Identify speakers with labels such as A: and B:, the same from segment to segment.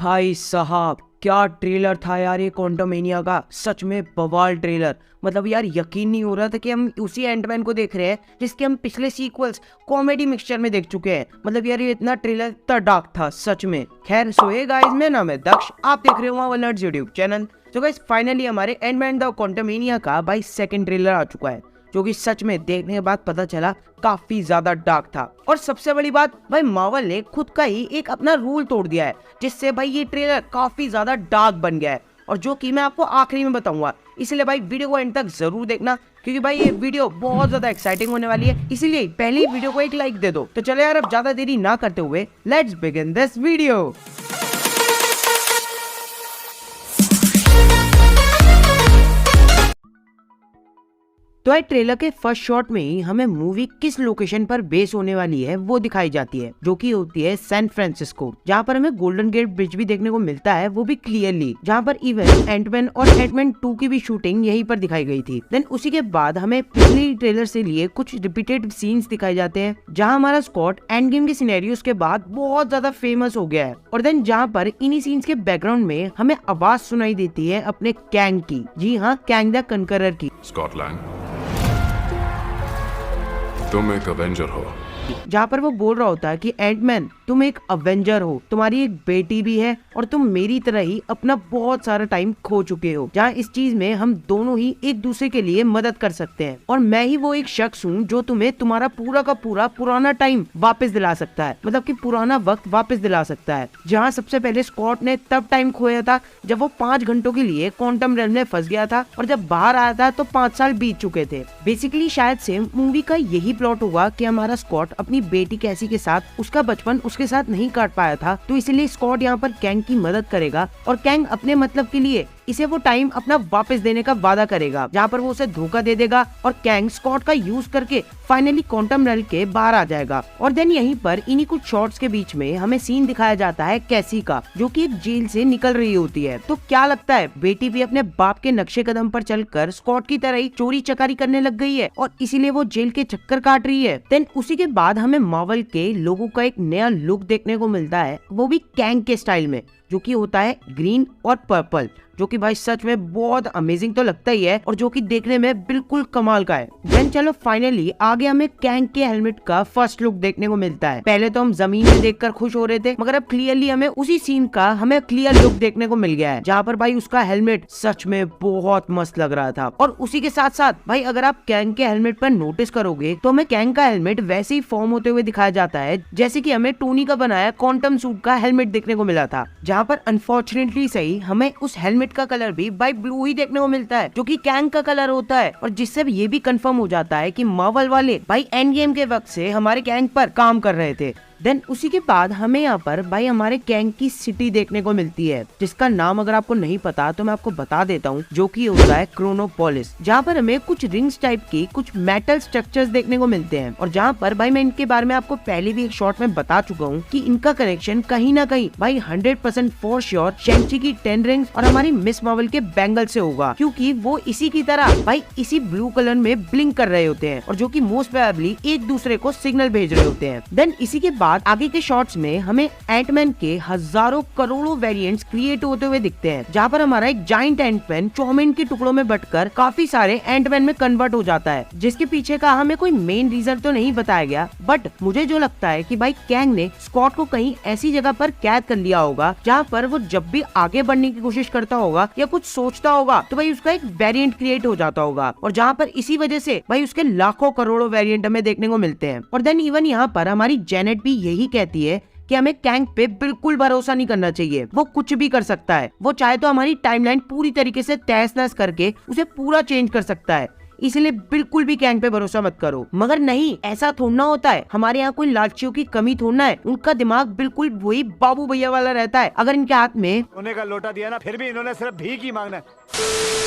A: भाई साहब क्या ट्रेलर था यार ये क्वांटममेनिया का। सच में बवाल ट्रेलर। मतलब यार यकीन नहीं हो रहा था कि हम उसी एंटमैन को देख रहे हैं जिसके हम पिछले सीक्वल्स कॉमेडी मिक्सचर में देख चुके हैं। मतलब यार ये इतना ट्रेलर इतना डार्क था सच में। खैर सो हे गाइस, मेरा नाम है दक्ष, आप देख रहे हो नर्ड्स यूट्यूब चैनल। तो गाइस फाइनली हमारे एंटमैन द क्वांटममेनिया का भाई सेकंड ट्रेलर आ चुका है, जो कि सच में देखने के बाद पता चला काफी ज्यादा डार्क था। और सबसे बड़ी बात भाई मार्वल ने खुद का ही एक अपना रूल तोड़ दिया है, जिससे भाई ये ट्रेलर काफी ज्यादा डार्क बन गया है, और जो कि मैं आपको आखिरी में बताऊंगा। इसलिए भाई वीडियो को एंड तक जरूर देखना, क्योंकि भाई ये वीडियो बहुत ज्यादा एक्साइटिंग होने वाली है। इसीलिए पहले वीडियो को एक लाइक दे दो। तो चलो यार अब ज्यादा देरी ना करते हुए लेट्स बिगिन दिस वीडियो। तो भाई ट्रेलर के फर्स्ट शॉट में ही हमें मूवी किस लोकेशन पर बेस होने वाली है वो दिखाई जाती है, जो कि होती है सैन फ्रांसिस्को, जहाँ पर हमें गोल्डन गेट ब्रिज भी देखने को मिलता है, वो भी क्लियरली, जहाँ पर इवन एंटमैन और एंटमैन 2 की भी शूटिंग यहीं पर दिखाई गई थी। देन उसी के बाद हमें पिछली ट्रेलर से लिए कुछ रिपीटेड सीन्स दिखाए जाते हैं, जहाँ हमारा स्कॉट एंड गेम के सिनेरियोस के बाद बहुत ज्यादा फेमस हो गया है। और देन जहाँ पर इन्हीं सीन्स के बैकग्राउंड में हमें आवाज सुनाई देती है अपने कैंग की, जी हाँ कैंग द कनकरर की।
B: स्कॉटलैंड, तुम एक अवेंजर हो।
A: जहाँ पर वो बोल रहा होता है कि एंटमैन तुम एक अवेंजर हो, तुम्हारी एक बेटी भी है और तुम मेरी तरह ही अपना बहुत सारा टाइम खो चुके हो, जहाँ इस चीज में हम दोनों ही एक दूसरे के लिए मदद कर सकते हैं, और मैं ही वो एक शख्स हूँ जो तुम्हें तुम्हारा पूरा का पूरा पुराना टाइम वापस दिला सकता है, मतलब कि पुराना वक्त वापस दिला सकता है। जहाँ सबसे पहले स्कॉट ने तब टाइम खोया था जब वो 5 घंटों के लिए क्वांटम रेल्म में फंस गया था, और जब बाहर आया था तो 5 साल बीत चुके थे। बेसिकली शायद से मूवी का यही प्लॉट होगा कि हमारा स्कॉट अपनी बेटी कैसी के साथ उसका बचपन उसके साथ नहीं काट पाया था, तो इसलिए स्कॉट यहाँ पर कैंग की मदद करेगा, और कैंग अपने मतलब के लिए इसे वो टाइम अपना वापस देने का वादा करेगा, जहाँ पर वो उसे धोखा दे देगा, और कैंग स्कॉट का यूज करके फाइनली क्वांटम रेल्म के बाहर आ जाएगा। और देन यहीं पर इन्हीं कुछ शॉट्स के बीच में हमें सीन दिखाया जाता है कैसी का, जो कि एक जेल से निकल रही होती है। तो क्या लगता है बेटी भी अपने बाप के नक्शे कदम पर चलकर स्कॉट की तरह ही चोरी चकारी करने लग गई है, और इसीलिए वो जेल के चक्कर काट रही है। देन उसी के बाद हमें मार्वल के लोगों का एक नया लुक देखने को मिलता है, वो भी कैंग के स्टाइल में, जो कि होता है ग्रीन और पर्पल, जो कि भाई सच में बहुत अमेजिंग तो लगता ही है, और जो कि देखने में बिल्कुल कमाल का है। देन चलो फाइनली आगे हमें कैंग के हेलमेट का फर्स्ट लुक देखने को मिलता है। पहले तो हम जमीन में देखकर खुश हो रहे थे, मगर अब क्लियरली हमें उसी सीन का हमें क्लियर लुक देखने को मिल गया है, जहाँ पर भाई उसका हेलमेट सच में बहुत मस्त लग रहा था। और उसी के साथ साथ भाई अगर आप कैंग के हेलमेट पर नोटिस करोगे तो हमें कैंग का हेलमेट वैसे ही फॉर्म होते हुए दिखाया जाता है जैसे कि हमें टोनी का बनाया क्वांटम सूट का हेलमेट देखने को मिला था, जहाँ पर अनफॉर्चुनेटली सही हमें उस हेलमेट का कलर भी भाई ब्लू ही देखने को मिलता है, जो कि कैंग का कलर होता है, और जिससे ये भी कंफर्म हो जाता है कि मार्वल वाले भाई एंड गेम के वक्त से हमारे कैंग पर काम कर रहे थे। देन उसी के बाद हमें यहाँ पर भाई हमारे कैंग की सिटी देखने को मिलती है, जिसका नाम अगर आपको नहीं पता तो मैं आपको बता देता हूँ, जो कि होता है क्रोनोपोलिस, जहाँ पर हमें कुछ रिंग्स टाइप की कुछ मेटल स्ट्रक्चर्स देखने को मिलते हैं, और जहाँ पर भाई मैं इनके बारे में आपको पहले भी एक शॉर्ट में बता चुका हूँ कि इनका कनेक्शन कहीं ना कहीं भाई 100% फॉर श्योर शेंग-ची की 10 रिंग्स और हमारी मिस मार्वल के बैंगल से होगा, क्योंकि वो इसी की तरह भाई इसी ब्लू कलर में ब्लिंक कर रहे होते हैं, और जो की मोस्ट प्रोबेबली एक दूसरे को सिग्नल भेज रहे होते हैं। देन इसी के बाद आगे के शॉट्स में हमें एंटमैन के हजारों करोड़ों वेरिएंट्स क्रिएट होते हुए दिखते हैं, जहाँ पर हमारा एक जाइंट एंटमैन चौमिन के टुकड़ों में बटकर काफी सारे एंटमैन में कन्वर्ट हो जाता है, जिसके पीछे का हमें कोई मेन रीजन तो नहीं बताया गया, बट मुझे जो लगता है कि भाई कैंग ने स्कॉट को कहीं ऐसी जगह पर कैद कर लिया होगा, जहाँ पर वो जब भी आगे बढ़ने की कोशिश करता होगा या कुछ सोचता होगा तो भाई उसका एक वेरिएंट क्रिएट हो जाता होगा, और जहाँ पर इसी वजह से भाई उसके लाखों करोड़ों वेरिएंट हमें देखने को मिलते हैं। और देन इवन यहाँ पर हमारी जेनेट भी यही कहती है कि हमें कैंग पे बिल्कुल भरोसा नहीं करना चाहिए, वो कुछ भी कर सकता है, वो चाहे तो हमारी टाइमलाइन पूरी तरीके से तहस नहस करके उसे पूरा चेंज कर सकता है, इसलिए बिल्कुल भी कैंग पे भरोसा मत करो। मगर नहीं, ऐसा थोड़ा होता है, हमारे यहाँ कोई लालचियों की कमी थोड़ा है, उनका दिमाग बिल्कुल वही बाबू भैया वाला रहता है। अगर इनके हाथ में
C: सोने का लोटा दिया ना, फिर भी इन्होंने सिर्फ भीख ही मांगना है।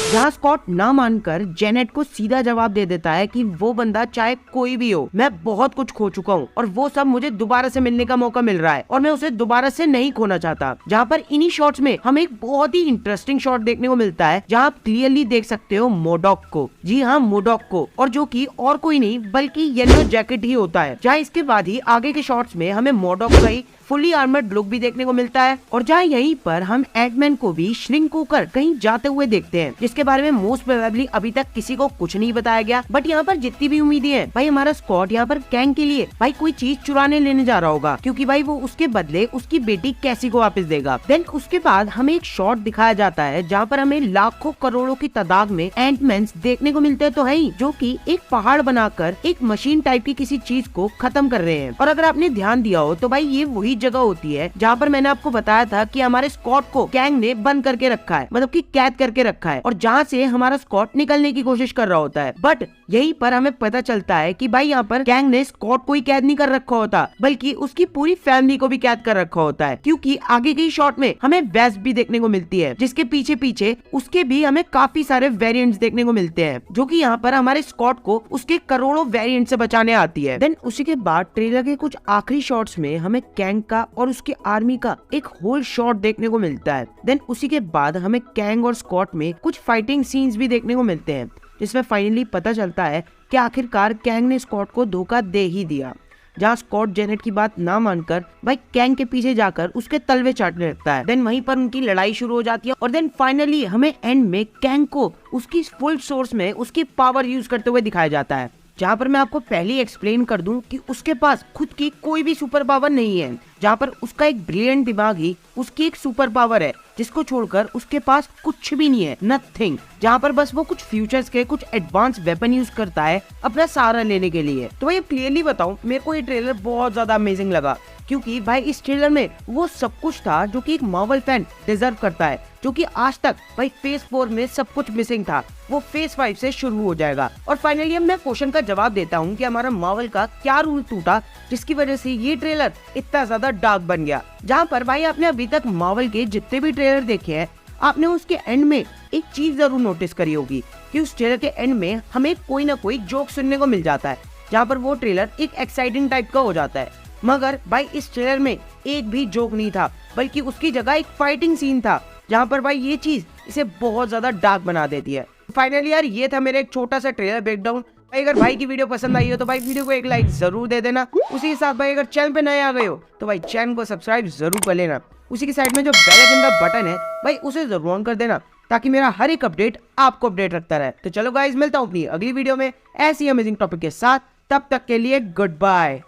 A: जहाँ स्कॉट ना मानकर जेनेट को सीधा जवाब दे देता है कि वो बंदा चाहे कोई भी हो, मैं बहुत कुछ खो चुका हूँ और वो सब मुझे दोबारा से मिलने का मौका मिल रहा है और मैं उसे दोबारा से नहीं खोना चाहता। जहाँ पर इन्हीं शॉट्स में हमें एक बहुत ही इंटरेस्टिंग शॉट देखने को मिलता है, जहाँ आप क्लियरली देख सकते हो मोडॉक को। जी हाँ, मोडॉक को, और जो कि और कोई नहीं बल्कि येलो जैकेट ही होता है। जहाँ इसके बाद ही आगे के शॉट्स में हमें मोडॉक का ही फुली आर्मर्ड लुक भी देखने को मिलता है, और जहाँ यहीं पर हम एंटमैन को भी श्रिंक होकर कहीं जाते हुए देखते हैं, जिसके बारे में मोस्ट प्रोबेबली अभी तक किसी को कुछ नहीं बताया गया। बट यहाँ पर जितनी भी उम्मीदें हैं भाई, हमारा स्कॉट यहाँ पर कैंग के लिए भाई कोई चीज चुराने लेने जा रहा होगा, क्योंकि भाई वो उसके बदले उसकी बेटी कैसी को वापस देगा। देन उसके बाद हमें एक शॉट दिखाया जाता है जहाँ पर हमें लाखों करोड़ों की तादाद में एंटमैन देखने को मिलते हैं, तो है जो कि एक पहाड़ बनाकर एक मशीन टाइप की किसी चीज को खत्म कर रहे हैं। और अगर आपने ध्यान दिया हो तो भाई ये वही जगह होती है जहाँ पर मैंने आपको बताया था कि हमारे स्कॉट को कैंग ने बंद करके रखा है, मतलब कि कैद करके रखा है, और जहाँ से हमारा स्कॉट निकलने की कोशिश कर रहा होता है। बट यहीं पर हमें पता चलता है कि भाई यहाँ पर कैंग ने स्कॉट को ही कैद नहीं कर रखा होता, बल्कि उसकी पूरी फैमिली को भी कैद कर रखा होता है, क्योंकि आगे की शॉट में हमें वेस्ट भी देखने को मिलती है, जिसके पीछे पीछे उसके भी हमें काफी सारे वेरिएंट्स देखने को मिलते हैं, जो कि यहाँ पर हमारे स्कॉट को उसके करोड़ों वेरिएंट से बचाने आती है। देन उसी के बाद ट्रेलर के कुछ आखिरी शॉट्स में हमें कैंग का और उसकी आर्मी का एक होल शॉट देखने को मिलता है। देन उसी के बाद हमें कैंग और स्कॉट में कुछ फाइटिंग सीन्स भी देखने को मिलते हैं, जिसमें फाइनली पता चलता है कि आखिरकार कैंग ने स्कॉट को धोखा दे ही दिया, जहाँ स्कॉट जेनेट की बात ना मानकर भाई कैंग के पीछे जाकर उसके तलवे चाटने लगता है। देन वहीं पर उनकी लड़ाई शुरू हो जाती है, और देन फाइनली हमें एंड में कैंग को उसकी फुल सोर्स में उसकी पावर यूज करते हुए दिखाया जाता है, जहाँ पर मैं आपको पहले ही एक्सप्लेन कर दूं कि उसके पास खुद की कोई भी सुपर पावर नहीं है, जहाँ पर उसका एक ब्रिलियंट दिमाग ही उसकी एक सुपर पावर है, जिसको छोड़कर उसके पास कुछ भी नहीं है, नथिंग। जहाँ पर बस वो कुछ फ्यूचर्स के कुछ एडवांस वेपन यूज करता है अपना सहारा लेने के लिए। तो भाई अब क्लियरली बताऊं, मेरे को ये ट्रेलर बहुत ज्यादा अमेजिंग लगा, क्योंकि भाई इस ट्रेलर में वो सब कुछ था जो कि एक मार्वल फैन डिजर्व करता है, जो कि आज तक भाई फेज 4 में सब कुछ मिसिंग था, वो फेज 5 से शुरू हो जाएगा। और फाइनली अब मैं क्वेश्चन का जवाब देता हूँ कि हमारा मार्वल का क्या रूल टूटा, जिसकी वजह से ये ट्रेलर इतना ज्यादा डार्क बन गया। जहाँ पर भाई आपने अभी तक मार्वल के जितने भी ट्रेलर देखे हैं, आपने उसके एंड में एक चीज जरूर नोटिस करी होगी कि उस ट्रेलर के एंड में हमें कोई ना कोई जोक सुनने को मिल जाता है, जहाँ पर वो ट्रेलर एक एक्साइटिंग टाइप का हो जाता है। मगर भाई इस ट्रेलर में एक भी जोक नहीं था, बल्कि उसकी जगह एक फाइटिंग सीन था, जहाँ पर भाई ये चीज इसे बहुत ज्यादा डार्क बना देती है। फाइनली यार ये था मेरा एक छोटा सा ट्रेलर ब्रेकडाउन। अगर भाई की वीडियो पसंद आई हो तो भाई वीडियो को एक लाइक जरूर दे देना। उसी के साथ भाई अगर चैनल पे नए आ गए हो तो भाई चैनल को सब्सक्राइब जरूर कर लेना। उसी की साइड में जो बेल आइकन का बटन है भाई उसे जरूर ऑन कर देना, ताकि मेरा हर एक अपडेट आपको अपडेट रखता रहे। तो चलो गाइस, मिलता हूँ अपनी अगली वीडियो में ऐसी अमेजिंग टॉपिक के साथ। तब तक के लिए गुड बाय।